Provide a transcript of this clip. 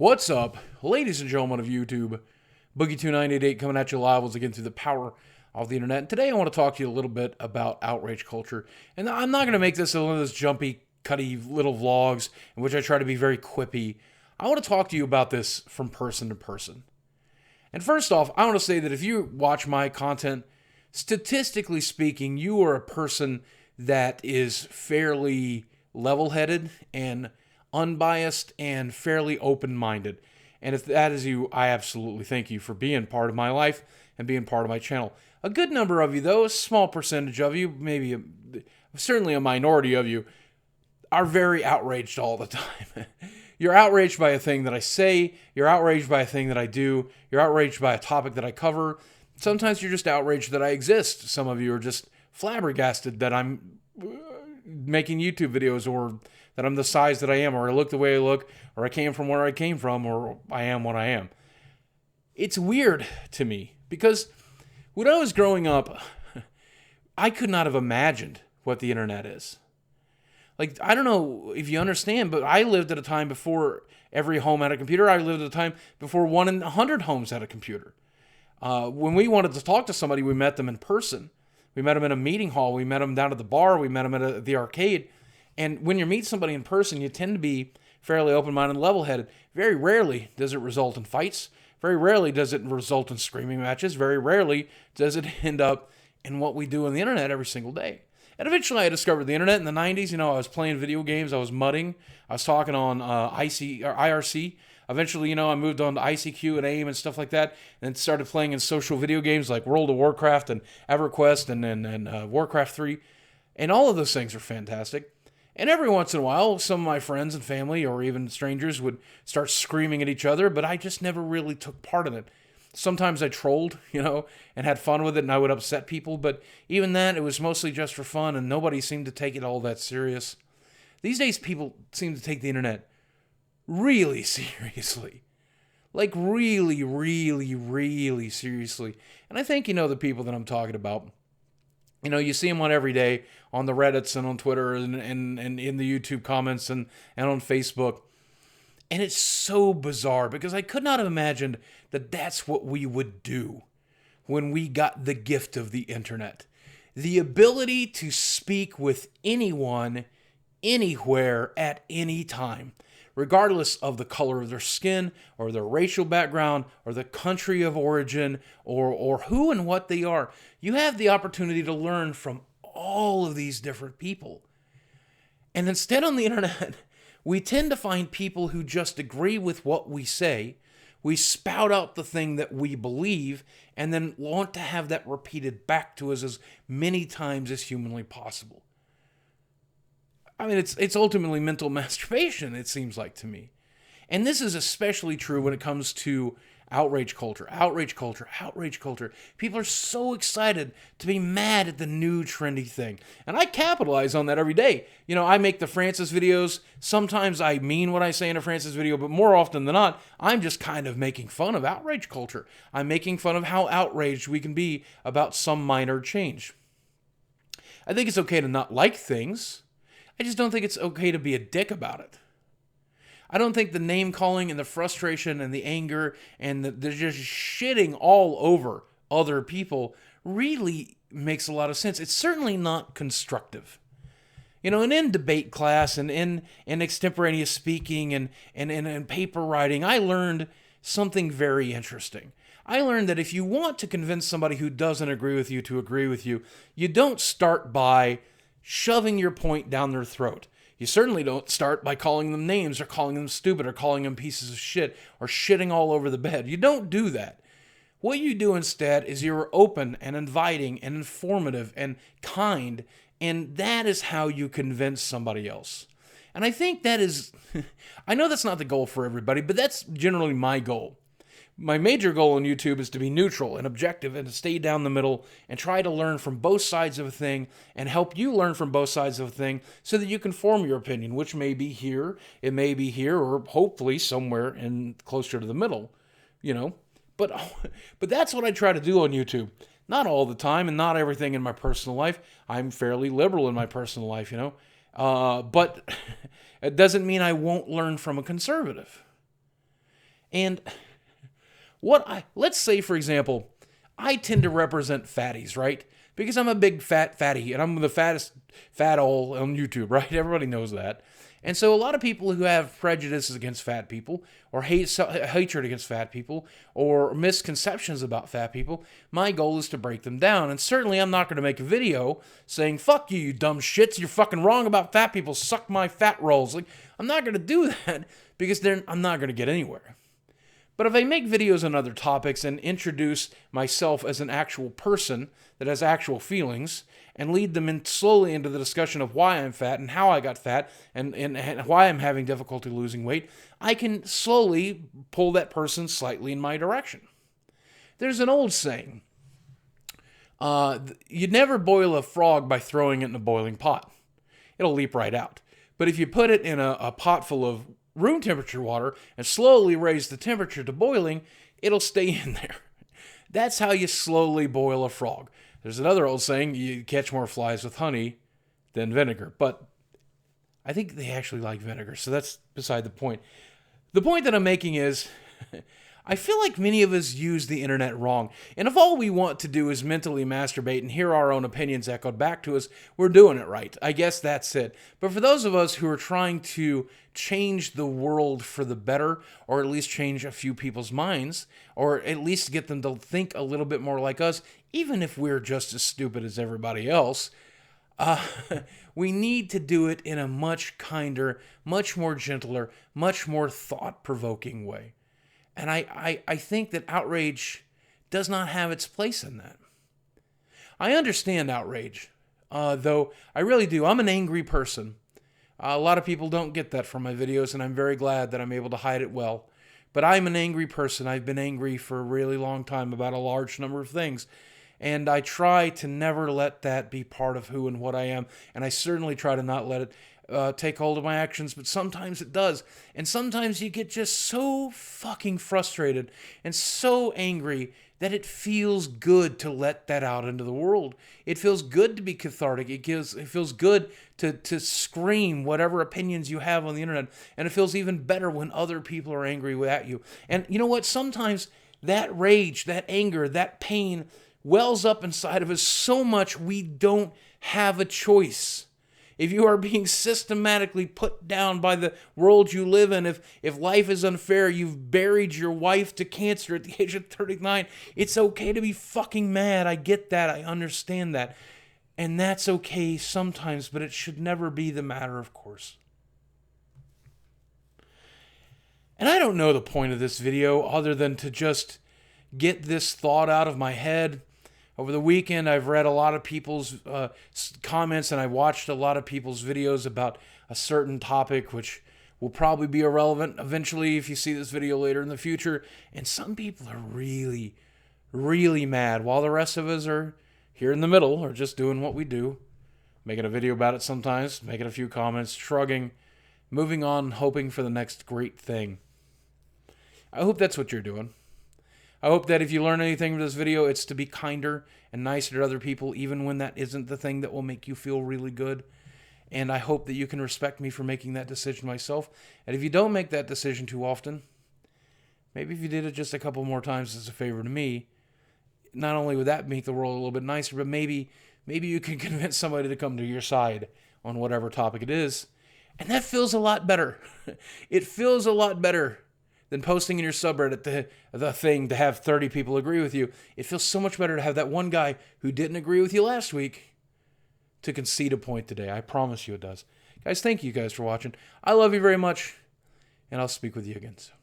What's up, ladies and gentlemen of YouTube? Boogie2988 coming at you live once again through the power of the internet. And today I want to talk to you a little bit about outrage culture. And I'm not going to make this one of those jumpy, cutty little vlogs in which I try to be very quippy. I want to talk to you about this from person to person. And first off, I want to say that if you watch my content, statistically speaking, you are a person that is fairly level-headed and unbiased and fairly open-minded. And if that is you, I absolutely thank you for being part of my life and being part of my channel. A good number of you, though, a small percentage of you, certainly a minority of you, are very outraged all the time. You're outraged by a thing that I say, you're outraged by a thing that I do, you're outraged by a topic that I cover. Sometimes you're just outraged that I exist. Some of you are just flabbergasted that I'm making YouTube videos, or that I'm the size that I am, or I look the way I look, or I came from where I came from, or I am what I am. It's weird to me because when I was growing up, I could not have imagined what the internet is. Like, I don't know if you understand, but I lived at a time before every home had a computer. I lived at a time before 1 in 100 homes had a computer. When we wanted to talk to somebody, we met them in person. We met them in a meeting hall. We met them down at the bar. We met them at the arcade. And when you meet somebody in person, you tend to be fairly open-minded and level-headed. Very rarely does it result in fights. Very rarely does it result in screaming matches. Very rarely does it end up in what we do on the internet every single day. And eventually I discovered the internet in the 90s. You know, I was playing video games. I was mudding. I was talking on IRC. Eventually, I moved on to ICQ and AIM and stuff like that, and started playing in social video games like World of Warcraft and EverQuest and Warcraft 3. And all of those things are fantastic. And every once in a while, some of my friends and family or even strangers would start screaming at each other, but I just never really took part in it. Sometimes I trolled, and had fun with it, and I would upset people, but even that, it was mostly just for fun, and nobody seemed to take it all that serious. These days, people seem to take the internet really seriously. Like, really, really, really seriously. And I think you know the people that I'm talking about. You see them on every day on the Reddits and on Twitter and in the YouTube comments and on Facebook. And it's so bizarre because I could not have imagined that that's what we would do when we got the gift of the internet. The ability to speak with anyone, anywhere, at any time, regardless of the color of their skin or their racial background or the country of origin or who and what they are. You have the opportunity to learn from all of these different people. And instead on the internet, we tend to find people who just agree with what we say. We spout out the thing that we believe and then want to have that repeated back to us as many times as humanly possible. I mean, it's ultimately mental masturbation, it seems like to me. And this is especially true when it comes to outrage culture. Outrage culture, outrage culture. People are so excited to be mad at the new trendy thing. And I capitalize on that every day. I make the Francis videos. Sometimes I mean what I say in a Francis video, but more often than not, I'm just kind of making fun of outrage culture. I'm making fun of how outraged we can be about some minor change. I think it's okay to not like things. I just don't think it's okay to be a dick about it. I don't think the name calling and the frustration and the anger and the just shitting all over other people really makes a lot of sense. It's certainly not constructive. And in debate class and in extemporaneous speaking and paper writing, I learned something very interesting. I learned that if you want to convince somebody who doesn't agree with you to agree with you, you don't start by shoving your point down their throat. You certainly don't start by calling them names or calling them stupid or calling them pieces of shit or shitting all over the bed. You don't do that. What you do instead is you're open and inviting and informative and kind, and that is how you convince somebody else. And I think that is, I know that's not the goal for everybody, but that's generally my goal. My major goal on YouTube is to be neutral and objective and to stay down the middle and try to learn from both sides of a thing and help you learn from both sides of a thing so that you can form your opinion, which may be here, it may be here, or hopefully somewhere in closer to the middle, But that's what I try to do on YouTube. Not all the time and not everything in my personal life. I'm fairly liberal in my personal life, But it doesn't mean I won't learn from a conservative. And let's say, for example, I tend to represent fatties, right? Because I'm a big fatty, and I'm the fattest fat hole on YouTube, right? Everybody knows that. And so a lot of people who have prejudices against fat people, or hatred against fat people, or misconceptions about fat people, my goal is to break them down. And certainly I'm not going to make a video saying, fuck you, you dumb shits, you're fucking wrong about fat people, suck my fat rolls. Like, I'm not going to do that because then I'm not going to get anywhere. But if I make videos on other topics and introduce myself as an actual person that has actual feelings and lead them in slowly into the discussion of why I'm fat and how I got fat and why I'm having difficulty losing weight, I can slowly pull that person slightly in my direction. There's an old saying, you never boil a frog by throwing it in a boiling pot. It'll leap right out. But if you put it in a pot full of room temperature water and slowly raise the temperature to boiling, it'll stay in there. That's how you slowly boil a frog. There's another old saying, you catch more flies with honey than vinegar. But I think they actually like vinegar, so that's beside the point. The point that I'm making is, I feel like many of us use the internet wrong. And if all we want to do is mentally masturbate and hear our own opinions echoed back to us, we're doing it right. I guess that's it. But for those of us who are trying to change the world for the better, or at least change a few people's minds, or at least get them to think a little bit more like us, even if we're just as stupid as everybody else, we need to do it in a much kinder, much more gentler, much more thought-provoking way. And I think that outrage does not have its place in that. I understand outrage, though I really do. I'm an angry person. A lot of people don't get that from my videos, and I'm very glad that I'm able to hide it well. But I'm an angry person. I've been angry for a really long time about a large number of things. And I try to never let that be part of who and what I am. And I certainly try to not let it take hold of my actions, but sometimes it does. And sometimes you get just so fucking frustrated and so angry that it feels good to let that out into the world. It feels good to be cathartic. It feels good to scream whatever opinions you have on the internet. And it feels even better when other people are angry at you. And you know what? Sometimes that rage, that anger, that pain wells up inside of us so much we don't have a choice. If you are being systematically put down by the world you live in, if life is unfair, you've buried your wife to cancer at the age of 39, it's okay to be fucking mad. I get that. I understand that. And that's okay sometimes, but it should never be the matter, of course. And I don't know the point of this video other than to just get this thought out of my head. Over the weekend, I've read a lot of people's comments, and I watched a lot of people's videos about a certain topic, which will probably be irrelevant eventually if you see this video later in the future. And some people are really, really mad, while the rest of us are here in the middle, or just doing what we do, making a video about it sometimes, making a few comments, shrugging, moving on, hoping for the next great thing. I hope that's what you're doing. I hope that if you learn anything from this video, it's to be kinder and nicer to other people, even when that isn't the thing that will make you feel really good. And I hope that you can respect me for making that decision myself. And if you don't make that decision too often, maybe if you did it just a couple more times as a favor to me, not only would that make the world a little bit nicer, but maybe you can convince somebody to come to your side on whatever topic it is. And that feels a lot better. It feels a lot better than posting in your subreddit the thing to have 30 people agree with you. It feels so much better to have that one guy who didn't agree with you last week to concede a point today. I promise you it does. Guys, thank you guys for watching. I love you very much, and I'll speak with you again soon.